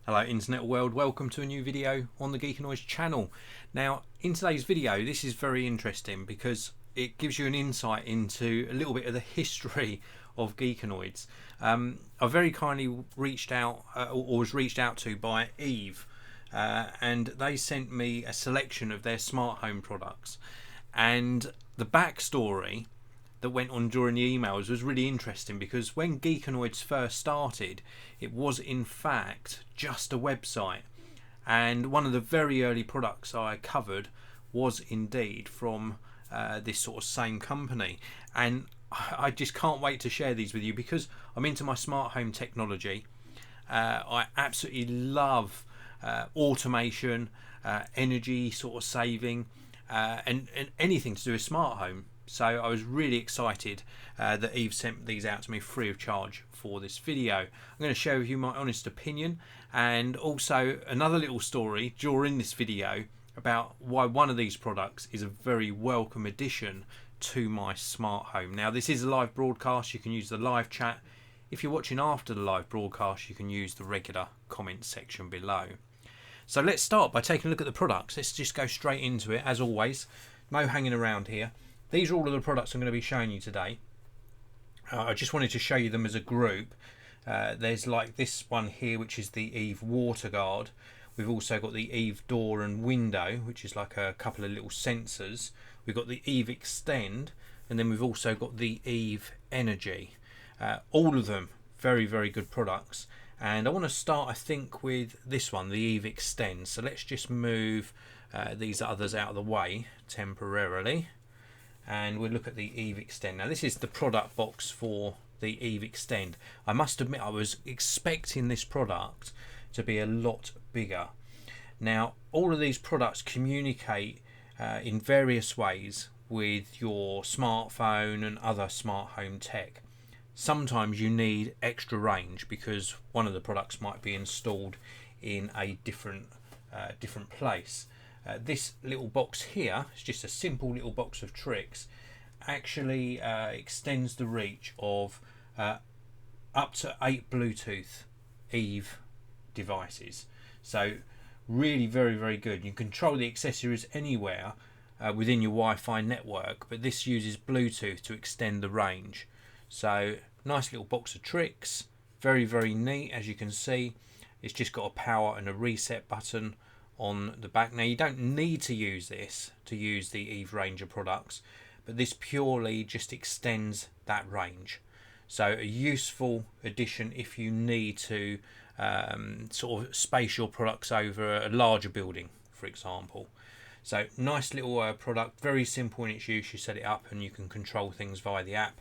Hello internet world, welcome to a new video on the Geekanoids channel. Now in today's video this is very interesting because it gives you an insight into a little bit of the history of Geekanoids. I very kindly reached out or was reached out to by Eve and they sent me a selection of their smart home products, and the backstory that went on during the emails was really interesting because when Geekanoids first started, it was in fact just a website, and one of the very early products I covered was indeed from this sort of same company. And I just can't wait to share these with you because I'm into my smart home technology. I absolutely love automation, energy sort of saving, and anything to do with smart home. So I was really excited that Eve sent these out to me free of charge for this video. I'm going to share with you my honest opinion and also another little story during this video about why one of these products is a very welcome addition to my smart home. Now this is a live broadcast, you can use the live chat. If you're watching after the live broadcast, you can use the regular comment section below. So let's start by taking a look at the products. Let's just go straight into it as always. No hanging around here. These are all of the products I'm going to be showing you today. I just wanted to show you them as a group. There's like this one here, which is the Eve Water Guard. We've also got the Eve Door and Window, which is like a couple of little sensors. We've got the Eve Extend, and then we've also got the Eve Energy. All of them very, very good products. And I want to start, I think, with this one, the Eve Extend. So let's just move these others out of the way temporarily, and we'll look at the Eve Extend. Now this is the product box for the Eve Extend. I must admit I was expecting this product to be a lot bigger. Now all of these products communicate in various ways with your smartphone and other smart home tech. Sometimes you need extra range because one of the products might be installed in a different place. This little box here is just a simple little box of tricks. Actually extends the reach of up to 8 Bluetooth Eve devices. So really very, very good. You can control the accessories anywhere within your Wi-Fi network, but this uses Bluetooth to extend the range. So nice little box of tricks. Very, very neat. As you can see, it's just got a power and a reset button on the back. Now you don't need to use this to use the Eve range of products, but this purely just extends that range. So a useful addition if you need to sort of space your products over a larger building, for example. So nice little product, very simple in its use. You set it up and you can control things via the app.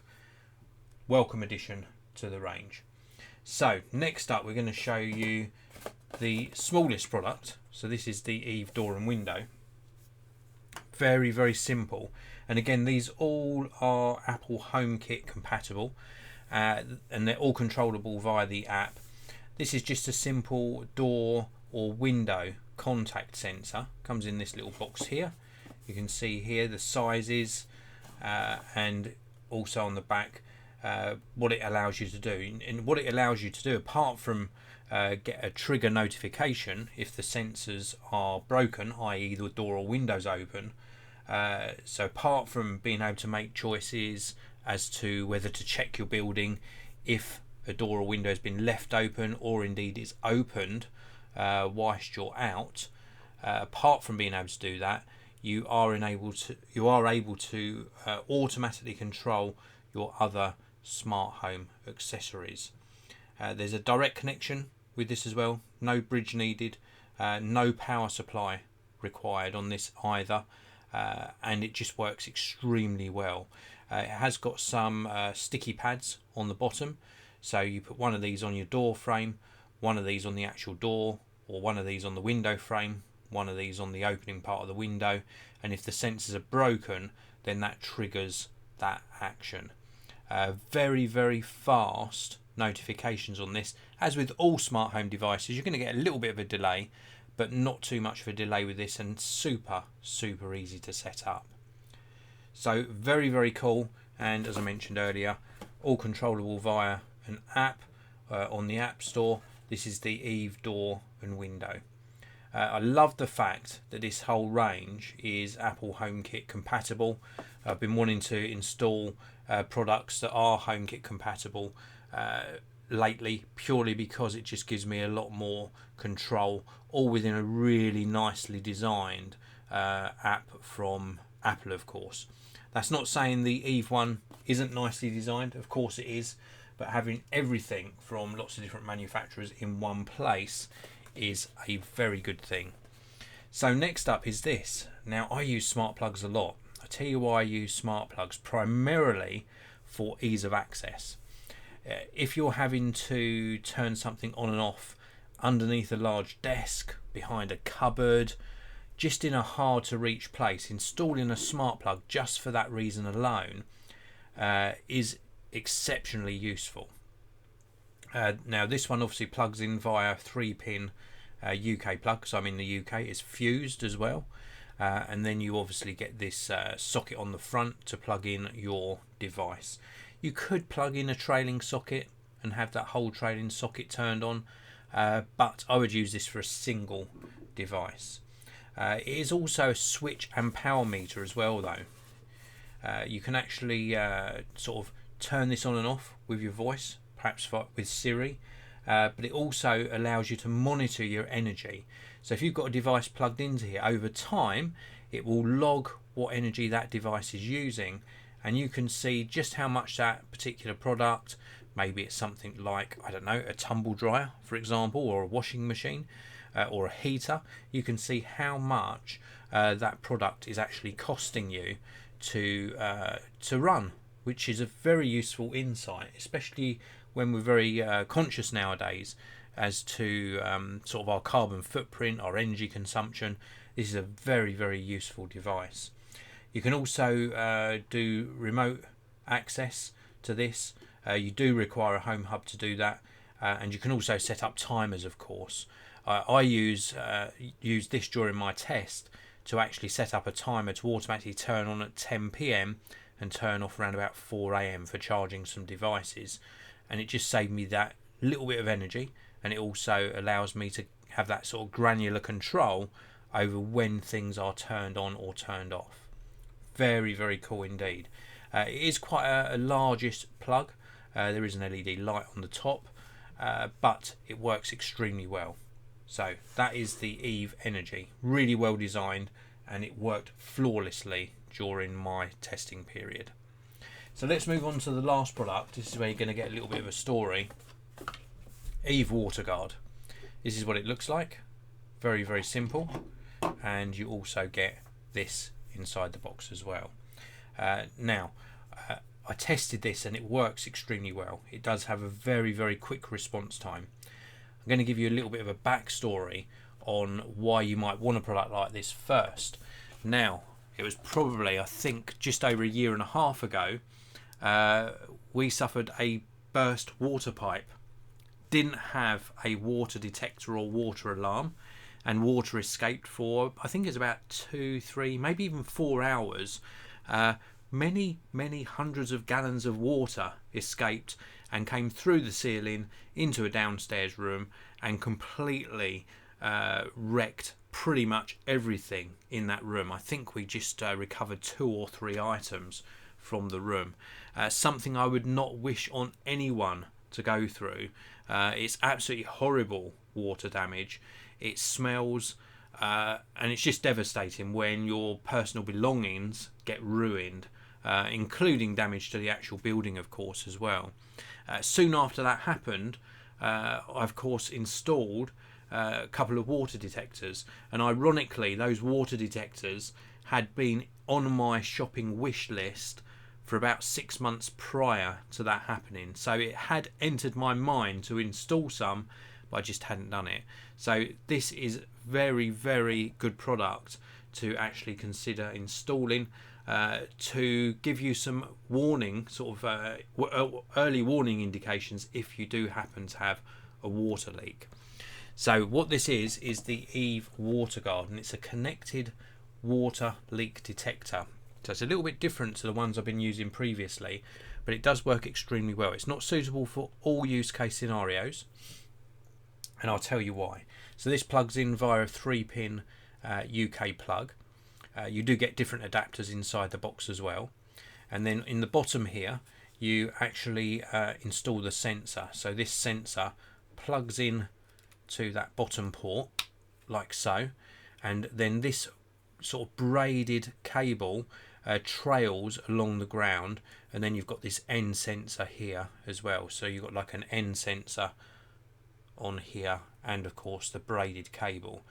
Welcome addition to the range. So next up we're going to show you the smallest product. So this is the Eve Door and Window. Very, very simple. And again, these all are Apple HomeKit compatible, and they're all controllable via the app. This is just a simple door or window contact sensor. Comes in this little box here. You can see here the sizes and also on the back what it allows you to do. And what it allows you to do, apart from get a trigger notification if the sensors are broken, i.e. the door or windows open. So apart from being able to make choices as to whether to check your building if a door or window has been left open or indeed is opened whilst you're out, apart from being able to do that, you are able to automatically control your other smart home accessories. There's a direct connection with this as well, no bridge needed, no power supply required on this either, and it just works extremely well. It has got some sticky pads on the bottom, so you put one of these on your door frame, one of these on the actual door, or one of these on the window frame, one of these on the opening part of the window, and if the sensors are broken then that triggers that action. Very, very fast notifications on this. As with all smart home devices, you're going to get a little bit of a delay, but not too much of a delay with this, and super easy to set up. So very, very cool, and as I mentioned earlier, all controllable via an app on the App Store. this is the Eve door and window. I love the fact that this whole range is Apple HomeKit compatible. I've been wanting to install products that are HomeKit compatible lately, purely because it just gives me a lot more control, all within a really nicely designed app from Apple, of course. That's not saying the Eve one isn't nicely designed, of course it is, but having everything from lots of different manufacturers in one place is a very good thing. So next up is this. Now, I use smart plugs a lot. I tell you why I use smart plugs, primarily for ease of access. If you're having to turn something on and off underneath a large desk, behind a cupboard, just in a hard to reach place, installing a smart plug just for that reason alone is exceptionally useful. Now this one obviously plugs in via 3-pin UK plug, because I'm in the UK. It's fused as well, and then you obviously get this socket on the front to plug in your device. You could plug in a trailing socket and have that whole trailing socket turned on, but I would use this for a single device. It is also a switch and power meter as well though. You can actually sort of turn this on and off with your voice, perhaps with Siri, but it also allows you to monitor your energy. So if you've got a device plugged into here, over time it will log what energy that device is using, and you can see just how much that particular product, maybe it's something like, I don't know, a tumble dryer for example, or a washing machine, or a heater, you can see how much that product is actually costing you to run, which is a very useful insight, especially when we're very conscious nowadays as to sort of our carbon footprint, our energy consumption. This is a very useful device. You can also do remote access to this. You do require a home hub to do that, and you can also set up timers, of course. I use this during my test to actually set up a timer to automatically turn on at 10 PM and turn off around about 4 AM for charging some devices, and it just saved me that little bit of energy, and it also allows me to have that sort of granular control over when things are turned on or turned off. Very cool indeed. It is quite a largish plug. There is an LED light on the top, but it works extremely well. So that is the Eve Energy, really well designed, and it worked flawlessly during my testing period. So let's move on to the last product. This is where you're going to get a little bit of a story. Eve WaterGuard. This is what it looks like. Very simple, and you also get this inside the box as well. Now I tested this and it works extremely well. It does have a very quick response time. I'm going to give you a little bit of a backstory on why you might want a product like this first. Now, it was probably, I think, just over a year and a half ago, we suffered a burst water pipe. Didn't have a water detector or water alarm, and water escaped for, I think it's about 2, 3, maybe even 4 hours. Many hundreds of gallons of water escaped and came through the ceiling into a downstairs room and completely wrecked pretty much everything in that room. I think we just recovered 2 or 3 items from the room. Something I would not wish on anyone to go through. It's absolutely horrible water damage. It smells, and it's just devastating when your personal belongings get ruined, including damage to the actual building, of course, as well. Soon after that happened, I of course installed a couple of water detectors, and ironically those water detectors had been on my shopping wish list for about 6 months prior to that happening. So it had entered my mind to install some, but I just hadn't done it. So this is very good product to actually consider installing, to give you some warning, sort of early warning indications if you do happen to have a water leak. So what this is the Eve WaterGuard, and it's a connected water leak detector. So it's a little bit different to the ones I've been using previously, but it does work extremely well. It's not suitable for all use case scenarios. and I'll tell you why. So this plugs in via a 3-pin UK plug. You do get different adapters inside the box as well, and then in the bottom here you actually install the sensor. So this sensor plugs in to that bottom port like so, and then this sort of braided cable trails along the ground, and then you've got this end sensor here as well. So you've got like an end sensor on here, and of course the braided cable.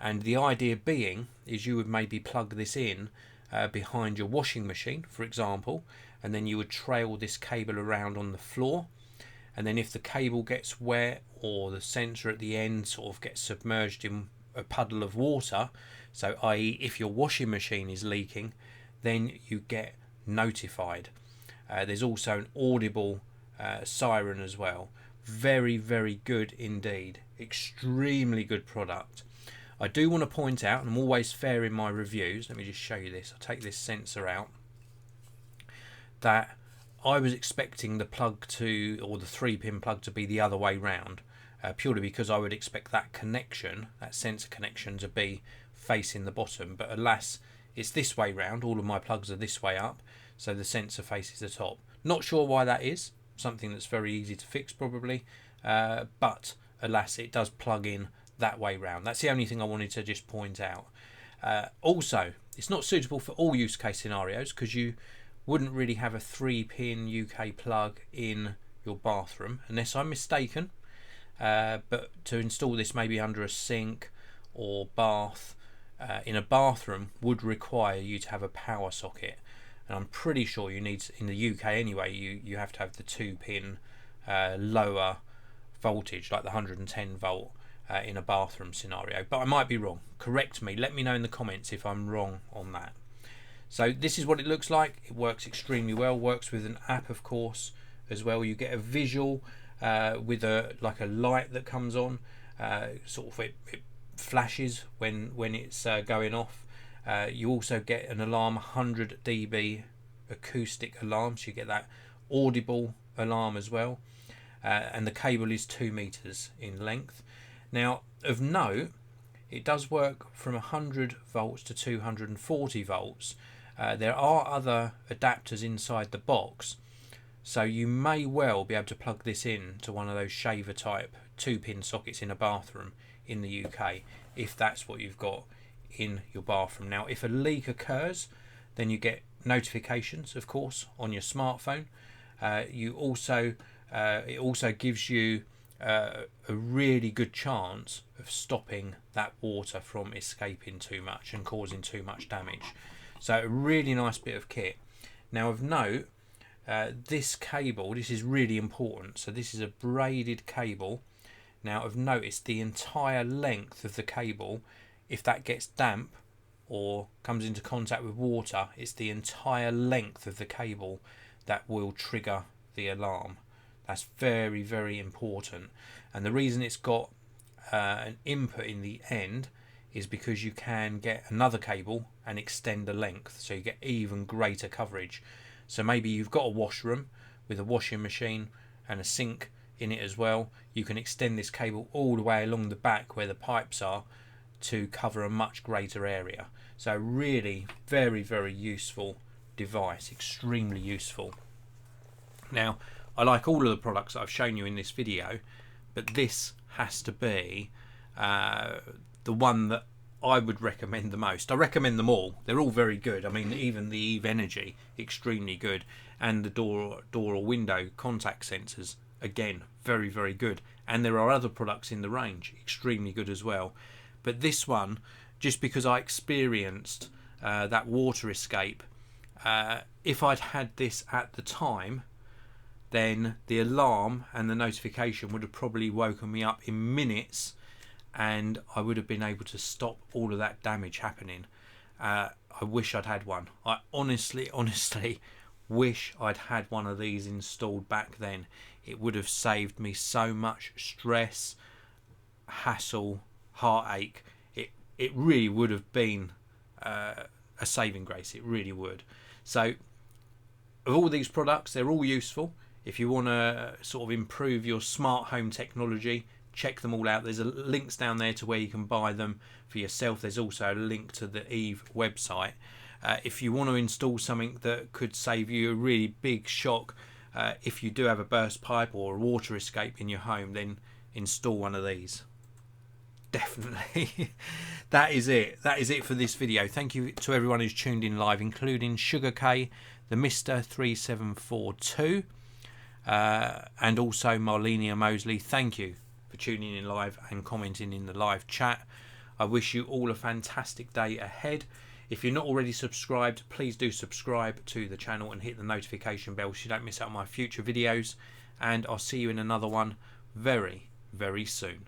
And the idea being is you would maybe plug this in behind your washing machine, for example, and then you would trail this cable around on the floor, and then if the cable gets wet or the sensor at the end sort of gets submerged in a puddle of water, so i.e. if your washing machine is leaking, then you get notified. There's also an audible siren as well. Very, very good indeed. Extremely good product. I do want to point out, and I'm always fair in my reviews, let me just show you this. I'll take this sensor out, that I was expecting the plug to, or the 3-pin plug to be the other way round, purely because I would expect that connection, that sensor connection, to be facing the bottom, but alas, it's this way round. All of my plugs are this way up, so the sensor faces the top. Not sure why that is, something that's very easy to fix probably, but alas, it does plug in that way round. That's the only thing I wanted to just point out. Also, it's not suitable for all use case scenarios, because you wouldn't really have a 3-pin UK plug in your bathroom, unless I'm mistaken. But to install this maybe under a sink or bath in a bathroom would require you to have a power socket, and I'm pretty sure you need, in the UK anyway, you have to have the 2-pin lower voltage, like the 110 volt in a bathroom scenario, but I might be wrong. Correct me, let me know in the comments if I'm wrong on that. So this is what it looks like. It works extremely well, works with an app of course as well. You get a visual with a like a light that comes on, sort of it flashes when it's going off. You also get an alarm, 100 dB acoustic alarm, so you get that audible alarm as well, and the cable is 2 meters in length. Now of note, it does work from 100 volts to 240 volts. There are other adapters inside the box, so you may well be able to plug this in to one of those shaver type 2-pin sockets in a bathroom in the UK, if that's what you've got in your bathroom. Now if a leak occurs, then you get notifications of course on your smartphone. You also it also gives you a really good chance of stopping that water from escaping too much and causing too much damage. So a really nice bit of kit. Now of note, this cable, this is really important. So this is a braided cable. Now of note, it's the entire length of the cable. If that gets damp or comes into contact with water, it's the entire length of the cable that will trigger the alarm. That's very, very important. And the reason it's got an input in the end is because you can get another cable and extend the length, so you get even greater coverage. So maybe you've got a washroom with a washing machine and a sink in it as well. You can extend this cable all the way along the back where the pipes are to cover a much greater area. So really very, very useful device, extremely useful. Now I like all of the products that I've shown you in this video, but this has to be the one that I would recommend the most. I recommend them all. They're all very good. I mean, even the Eve Energy, extremely good, and the door or window contact sensors, again, very, very good. And there are other products in the range, extremely good as well. But this one, just because I experienced that water escape, if I'd had this at the time, then the alarm and the notification would have probably woken me up in minutes, and I would have been able to stop all of that damage happening. I wish I'd had one. I honestly wish I'd had one of these installed back then. It would have saved me so much stress, hassle, heartache. It really would have been a saving grace. It really would. So of all these products, they're all useful. If you want to sort of improve your smart home technology, check them all out. There's links down there to where you can buy them for yourself. There's also a link to the Eve website. If you want to install something that could save you a really big shock, if you do have a burst pipe or a water escape in your home, then install one of these. Definitely. That is it for this video. Thank you to everyone who's tuned in live, including Sugar K, the Mr. 3742, and also Marlenia Mosley. Thank you for tuning in live and commenting in the live chat. I wish you all a fantastic day ahead. If you're not already subscribed, please do subscribe to the channel and hit the notification bell so you don't miss out on my future videos. And I'll see you in another one very, very soon.